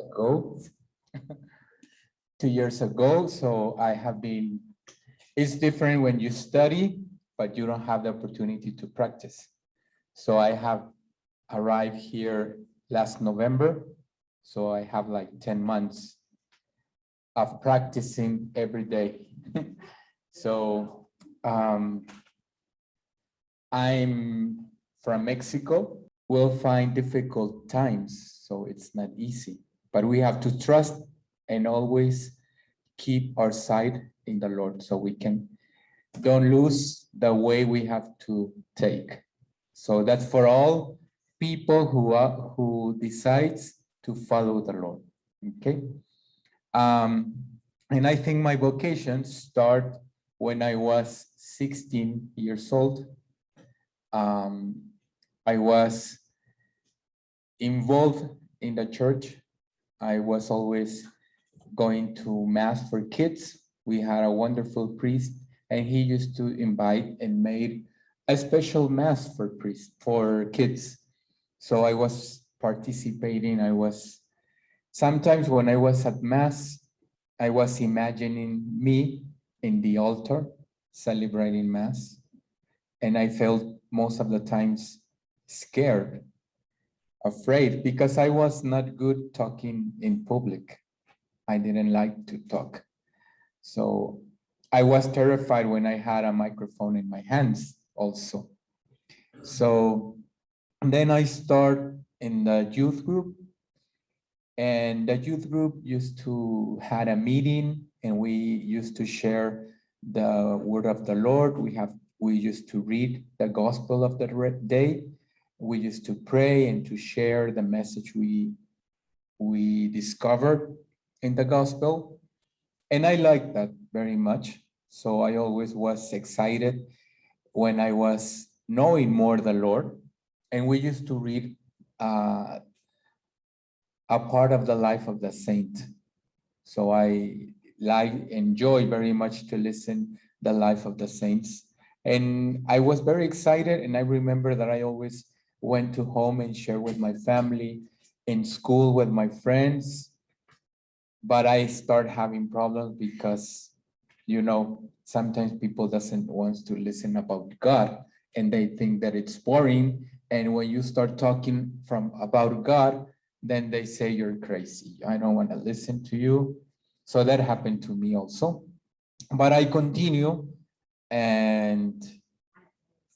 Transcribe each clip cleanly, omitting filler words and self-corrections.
ago, 2 years ago. So I have been, it's different when you study, but you don't have the opportunity to practice. So I have arrived here last November. So I have like 10 months of practicing every day. So I'm from Mexico. We'll find difficult times, so it's not easy, but we have to trust and always keep our sight in the Lord so we can don't lose the way we have to take. So that's for all people who decides to follow the Lord. Okay. And I think my vocation start when I was 16 years old. I was involved in the church. I was always going to mass for kids. We had a wonderful priest, and he used to invite and made a special mass for priests, for kids. So I was participating. Sometimes when I was at mass, I was imagining me in the altar celebrating mass, and I felt most of the times scared, afraid, because I was not good talking in public. I didn't like to talk. So I was terrified when I had a microphone in my hands also. So then I start in the youth group, and the youth group used to had a meeting, and we used to share the word of the Lord. We used to read the gospel of the day. We used to pray and to share the message we discovered in the gospel. And I liked that very much. So I always was excited when I was knowing more the Lord. And we used to read a part of the life of the saint. So I enjoy very much to listen the life of the saints. And I was very excited. And I remember that I always went to home and share with my family, in school with my friends. But I start having problems because, sometimes people doesn't want to listen about God, and they think that it's boring. And when you start talking about God, then they say you're crazy. I don't want to listen to you. So that happened to me also. But I continue, and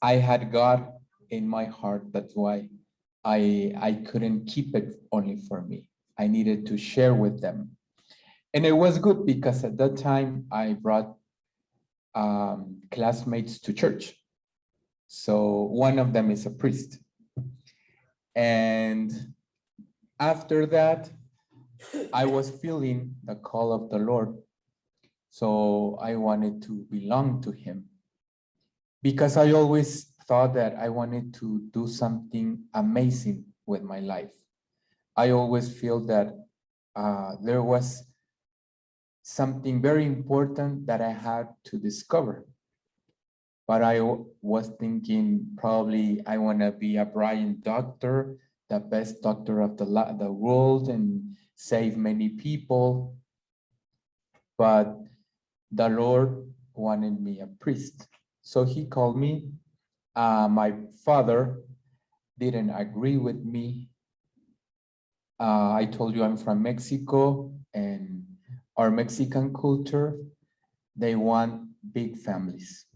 I had God in my heart. That's why I couldn't keep it only for me. I needed to share with them. And it was good because at that time I brought classmates to church. So one of them is a priest. And after that, I was feeling the call of the Lord. So I wanted to belong to him, because I always thought that I wanted to do something amazing with my life. I always feel that there was something very important that I had to discover. But I was thinking probably I want to be a brilliant doctor, the best doctor of the world, and save many people. But the Lord wanted me a priest. So he called me. My father didn't agree with me. I told you I'm from Mexico, and our Mexican culture, they want big families.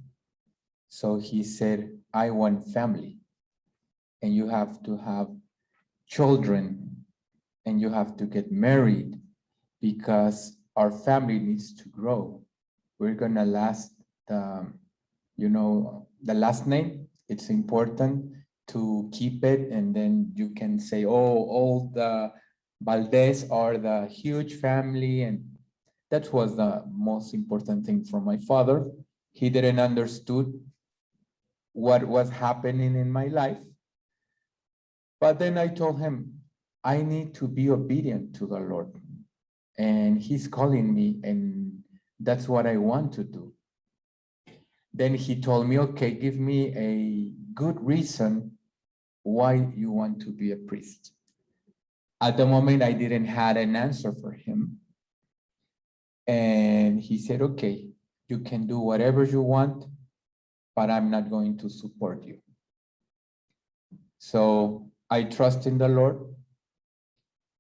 So he said, I want family, and you have to have children, and you have to get married, because our family needs to grow. We're gonna last the last name. It's important to keep it, and then you can say, oh, all the Valdez are the huge family, and that was the most important thing for my father. He didn't understood what was happening in my life. But then I told him, I need to be obedient to the Lord, and he's calling me, and that's what I want to do. Then he told me, okay, give me a good reason why you want to be a priest. At the moment, I didn't have an answer for him. And he said, okay, you can do whatever you want, but I'm not going to support you. So I trust in the Lord.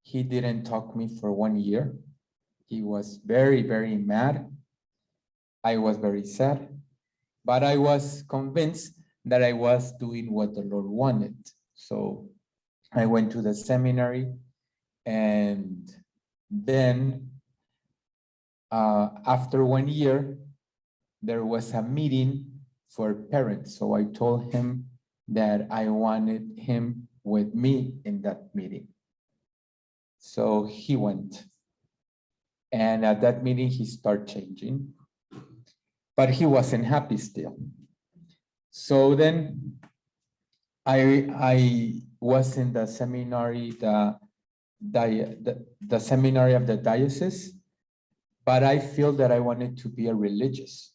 He didn't talk me for 1 year. He was very, very mad. I was very sad, but I was convinced that I was doing what the Lord wanted. So I went to the seminary, and then after 1 year, there was a meeting for parents. So I told him that I wanted him with me in that meeting. So he went. And at that meeting, he started changing, but he wasn't happy still. So then I was in the seminary, the seminary of the diocese, but I feel that I wanted to be a religious,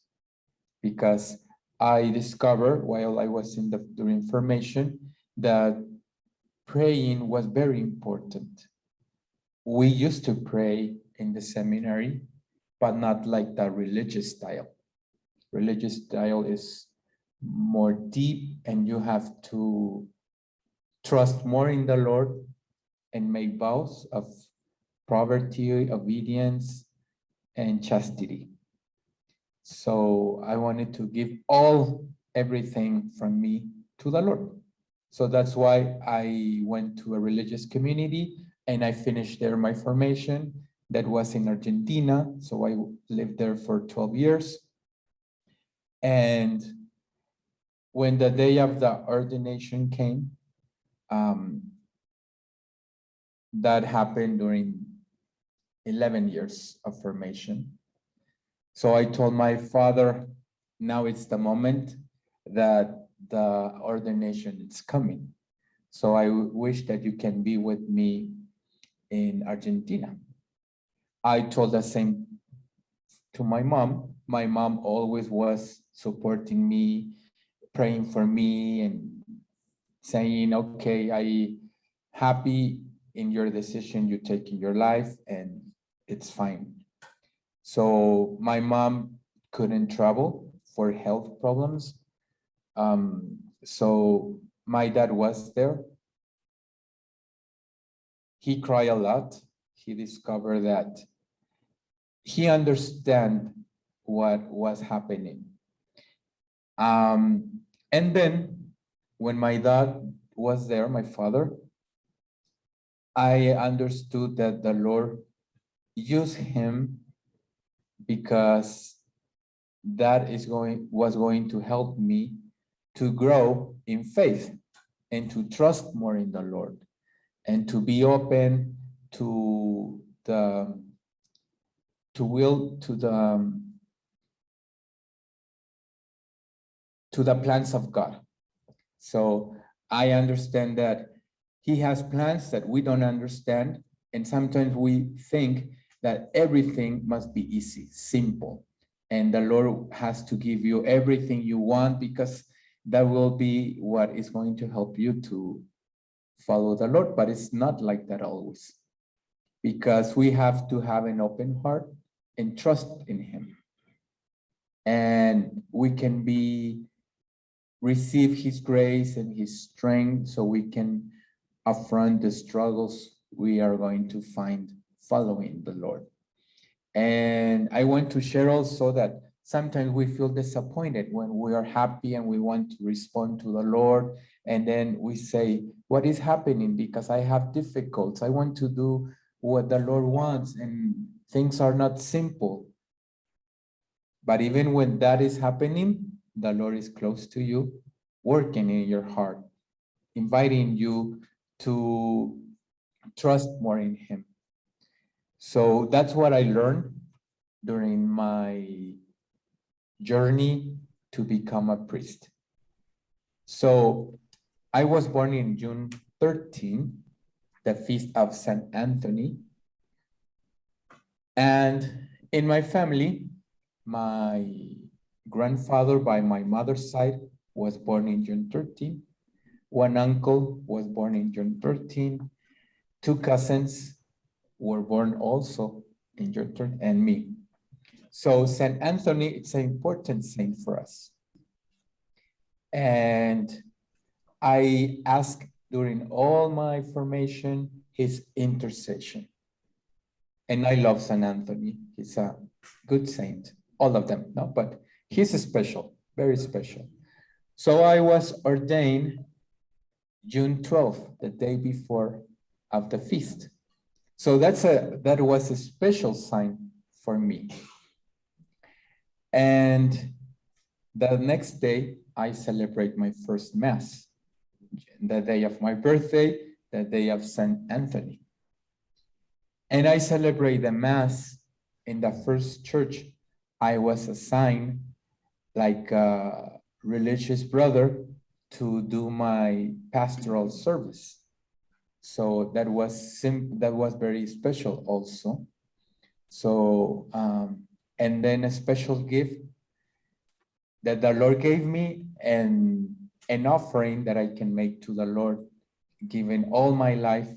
because I discovered while I was doing formation that praying was very important. We used to pray in the seminary, but not like the religious style. Religious style is more deep, and you have to trust more in the Lord and make vows of poverty, obedience, and chastity. So I wanted to give everything from me to the Lord. So that's why I went to a religious community, and I finished there my formation. That was in Argentina. So I lived there for 12 years. And when the day of the ordination came, that happened during 11 years of formation. So I told my father, now it's the moment that the ordination is coming. So I wish that you can be with me in Argentina. I told the same to my mom. My mom always was supporting me, praying for me, and saying, okay, I happy in your decision you take in your life, and it's fine. So my mom couldn't travel for health problems. So my dad was there. He cried a lot. He discovered that he understand what was happening. And then when my dad was there, my father, I understood that the Lord used him because that was going to help me to grow in faith and to trust more in the Lord and to be open to the plans of God. So I understand that he has plans that we don't understand, and sometimes we think that everything must be easy, simple, and the Lord has to give you everything you want, because that will be what is going to help you to follow the Lord. But it's not like that always, because we have to have an open heart and trust in him, and we can receive his grace and his strength, so we can affront the struggles we are going to find following the Lord. And I want to share also that sometimes we feel disappointed when we are happy and we want to respond to the Lord, and then we say, what is happening? Because I have difficulties. I want to do what the Lord wants, and things are not simple. But even when that is happening, the Lord is close to you, working in your heart, inviting you to trust more in him. So that's what I learned during my journey to become a priest. So I was born in June 13, the feast of Saint Anthony. And in my family, my grandfather by my mother's side was born in June 13. One uncle was born in June 13. Two cousins were born also in your turn, and me. So Saint Anthony, it's an important saint for us. And I asked during all my formation his intercession. And I love Saint Anthony. He's a good saint, all of them, no, but he's special, very special. So I was ordained June 12th, the day before of the feast. So that was a special sign for me. And the next day, I celebrate my first Mass, the day of my birthday, the day of Saint Anthony. And I celebrate the Mass in the first church. I was assigned like a religious brother to do my pastoral service. So that was very special also. So, and then a special gift that the Lord gave me, and an offering that I can make to the Lord, given all my life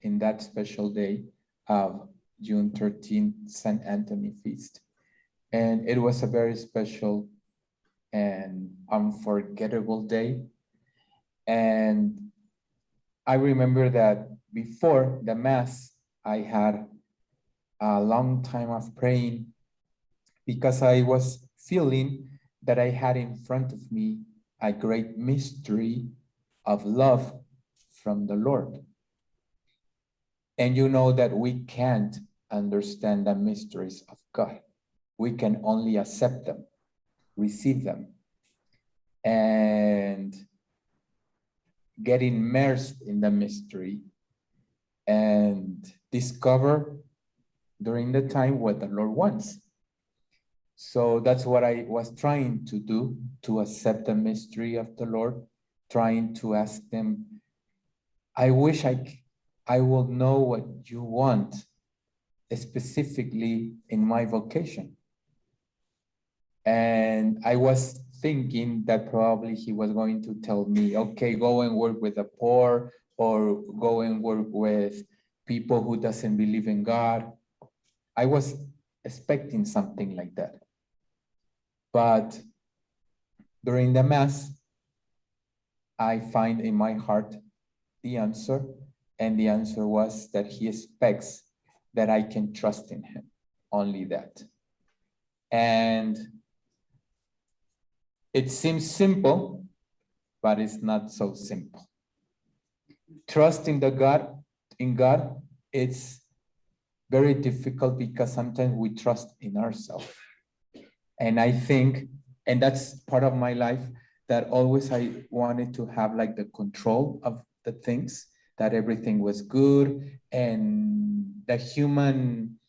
in that special day of June 13th, St. Anthony Feast. And it was a very special and unforgettable day. And I remember that before the Mass, I had a long time of praying because I was feeling that I had in front of me a great mystery of love from the Lord. And you know that we can't understand the mysteries of God. We can only accept them, receive them, and get immersed in the mystery and discover during the time what the Lord wants. So that's what I was trying to do, to accept the mystery of the Lord, trying to ask them, I wish I will know what you want specifically in my vocation. And I was thinking that probably he was going to tell me, okay, go and work with the poor, or go and work with people who doesn't believe in God. I was expecting something like that. But during the Mass, I find in my heart the answer, and the answer was that he expects that I can trust in him, only that. And it seems simple, but it's not so simple. Trusting in God, it's very difficult because sometimes we trust in ourselves. And I think, and that's part of my life, that always I wanted to have like the control of the things, that everything was good, and the human,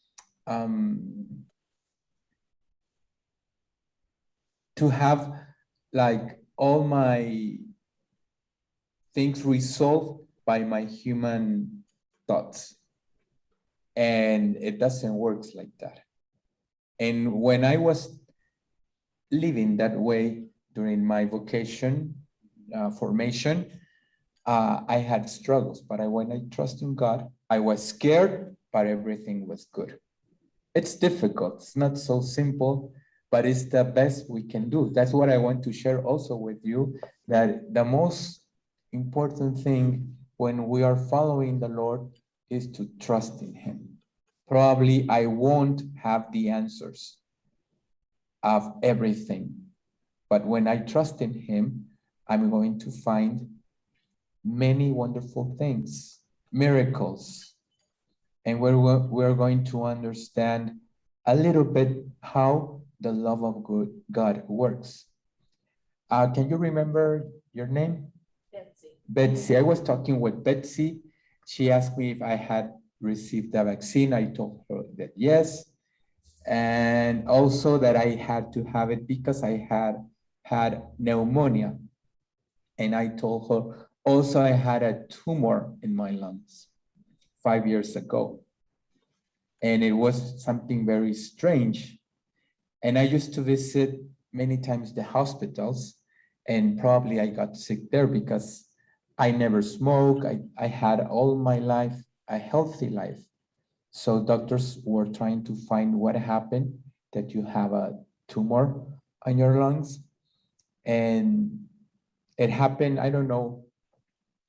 to have like all my things resolved by my human thoughts. And it doesn't work like that. And when I was living that way during my vocation formation, I had struggles, but when I trust in God, I was scared, but everything was good. It's difficult, it's not so simple, but it's the best we can do. That's what I want to share also with you, that the most important thing when we are following the Lord is to trust in him. Probably I won't have the answers of everything, but when I trust in him, I'm going to find many wonderful things, miracles, and we're going to understand a little bit how the love of God works. Can you remember your name? Betsy. Betsy. I was talking with Betsy. She asked me if I had received the vaccine. I told her that yes. And also that I had to have it because I had pneumonia. And I told her also I had a tumor in my lungs 5 years ago. And it was something very strange. And I used to visit many times the hospitals, and probably I got sick there because I never smoked. I had all my life a healthy life. So doctors were trying to find what happened, that you have a tumor on your lungs. And it happened, I don't know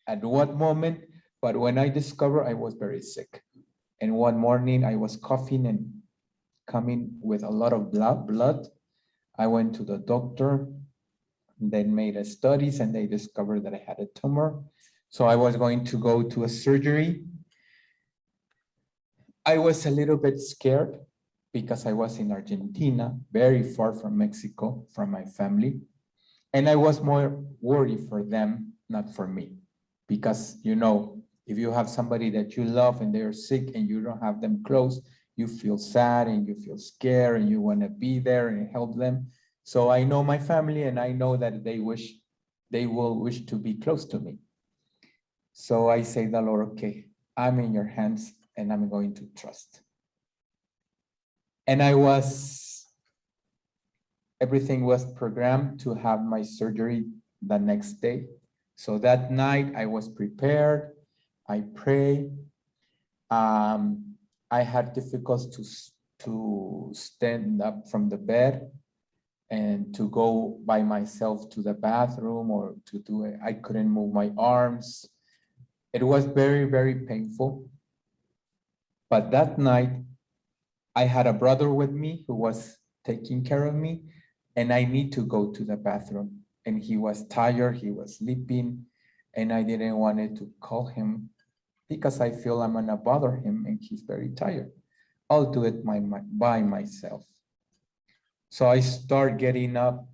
at what moment, but when I discovered, I was very sick. And one morning I was coughing and coming with a lot of blood. I went to the doctor, then made a studies, and they discovered that I had a tumor. So I was going to go to a surgery. I was a little bit scared because I was in Argentina, very far from Mexico, from my family. And I was more worried for them, not for me. Because, you know, if you have somebody that you love and they're sick and you don't have them close, you feel sad and you feel scared and you want to be there and help them. So I know my family and I know that they will wish to be close to me. So I say the Lord, okay, I'm in your hands and I'm going to trust. And everything was programmed to have my surgery the next day. So that night I was prepared, I prayed. I had difficulties to stand up from the bed and to go by myself to the bathroom or to do it. I couldn't move my arms. It was very, very painful. But that night, I had a brother with me who was taking care of me, and I need to go to the bathroom. And he was tired, he was sleeping, and I didn't want to call him because I feel I'm gonna bother him and he's very tired. I'll do it by myself. So I start getting up,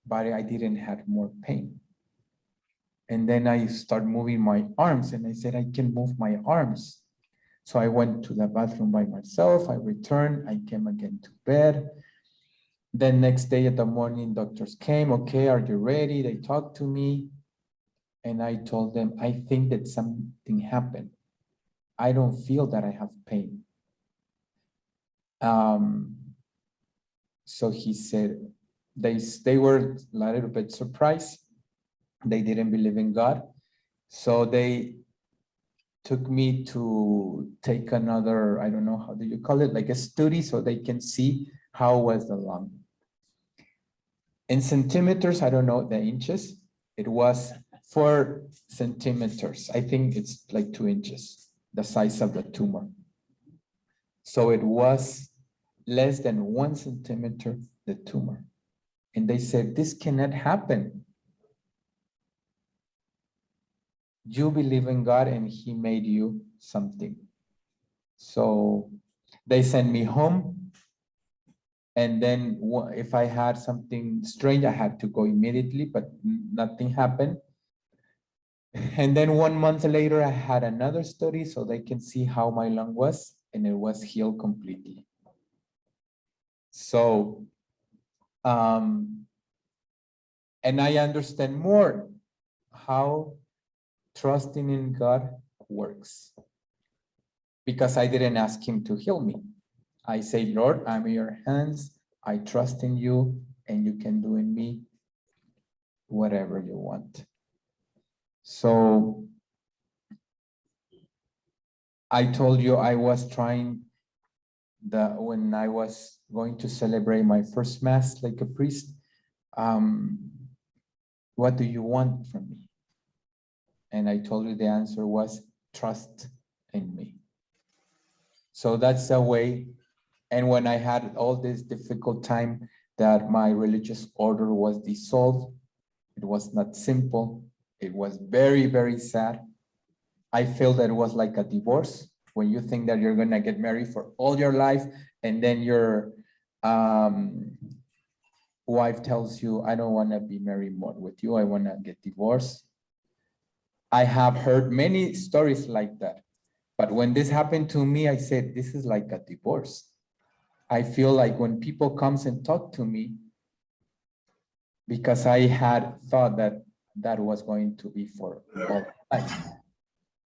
but I didn't have more pain. And then I start moving my arms and I said, I can move my arms. So I went to the bathroom by myself. I returned, I came again to bed. Then next day at the morning, doctors came, okay, are you ready? They talked to me. And I told them, I think that something happened. I don't feel that I have pain. So he said, they were a little bit surprised. They didn't believe in God. So they took me to take another, I don't know, how do you call it? Like a study so they can see how was the lung. In centimeters, I don't know the inches. It was 4 centimeters. I think it's like 2 inches, the size of the tumor. So it was less than 1 centimeter, the tumor. And they said, this cannot happen. You believe in God and he made you something. So they sent me home. And then if I had something strange, I had to go immediately, but nothing happened. And then 1 month later, I had another study so they can see how my lung was, and it was healed completely. So, and I understand more how trusting in God works, because I didn't ask him to heal me. I say, Lord, I'm in your hands. I trust in you, and you can do in me whatever you want. So I told you I was trying when I was going to celebrate my first mass like a priest, what do you want from me? And I told you the answer was trust in me. So that's the way. And when I had all this difficult time that my religious order was dissolved, it was not simple. It was very, very sad. I feel that it was like a divorce when you think that you're gonna get married for all your life and then your wife tells you, I don't wanna be married more with you, I wanna get divorced. I have heard many stories like that. But when this happened to me, I said, this is like a divorce. I feel like when people comes and talk to me, because I had thought that that was going to be for all life.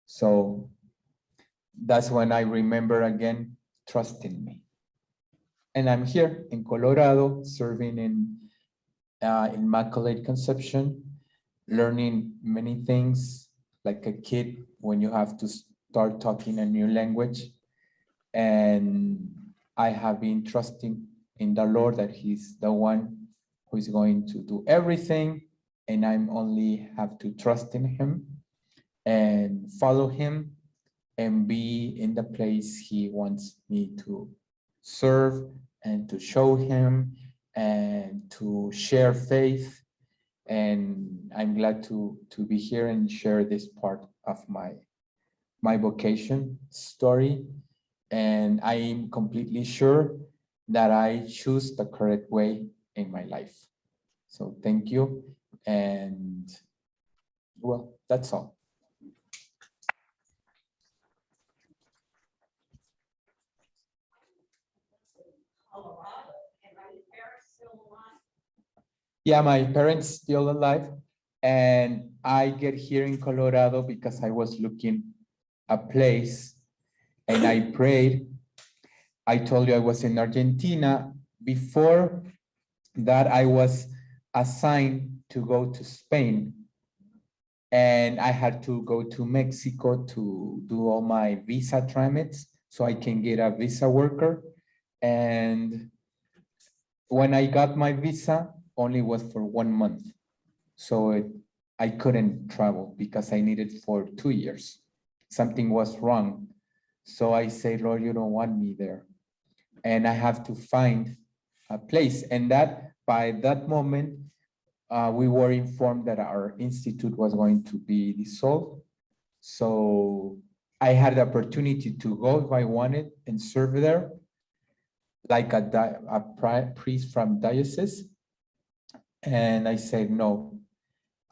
So that's when I remember again, trust in me. And I'm here in Colorado, serving in Immaculate Conception, learning many things like a kid when you have to start talking a new language. And I have been trusting in the Lord that He's the one who is going to do everything. And I'm only have to trust in Him and follow Him and be in the place He wants me to serve and to show Him and to share faith. And I'm glad to be here and share this part of my vocation story. And I am completely sure that I choose the correct way in my life. So thank you. And well, that's all. Yeah, my parents still alive. And I get here in Colorado because I was looking a place and I prayed. I told you I was in Argentina. Before that, I was assigned to go to Spain. And I had to go to Mexico to do all my visa tramits so I can get a visa worker. And when I got my visa, only was for 1 month. So I couldn't travel because I needed for 2 years. Something was wrong. So I say, Lord, you don't want me there. And I have to find a place. And that by that moment, we were informed that our institute was going to be dissolved. So I had the opportunity to go if I wanted and serve there, like a priest from diocese. And I said, no,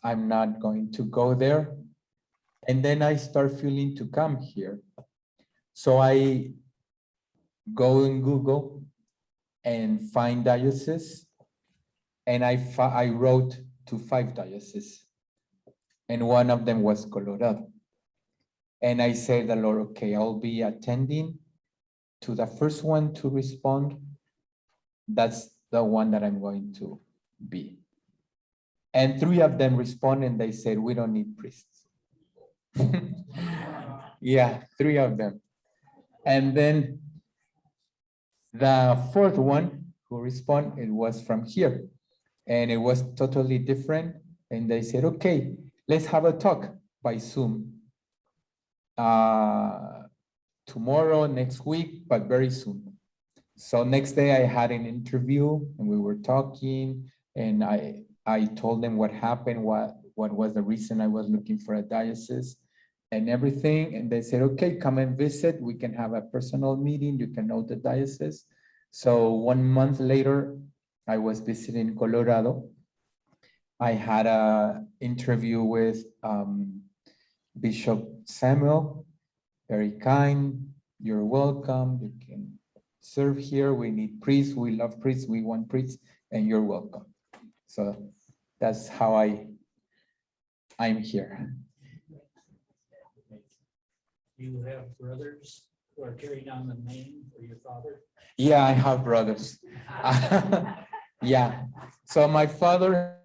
I'm not going to go there. And then I start feeling to come here. So I go in Google and find diocese. And I wrote to 5 dioceses. And one of them was Colorado. And I said, the Lord, okay, I'll be attending to the first one to respond. That's the one that I'm going to be. And 3 of them responded and they said, we don't need priests. Yeah, 3 of them. And then the 4th one who responded, it was from here. And it was totally different. And they said, okay, let's have a talk by Zoom. Tomorrow, next week, but very soon. So next day I had an interview and we were talking and I told them what happened, what was the reason I was looking for a diocese and everything. And they said, okay, come and visit. We can have a personal meeting. You can know the diocese. So 1 month later, I was visiting Colorado. I had an interview with Bishop Samuel, very kind. You're welcome. You can serve here. We need priests. We love priests. We want priests, and you're welcome. So that's how I'm here. You have brothers who are carrying on the name for your father? Yeah, I have brothers. Yeah. So my father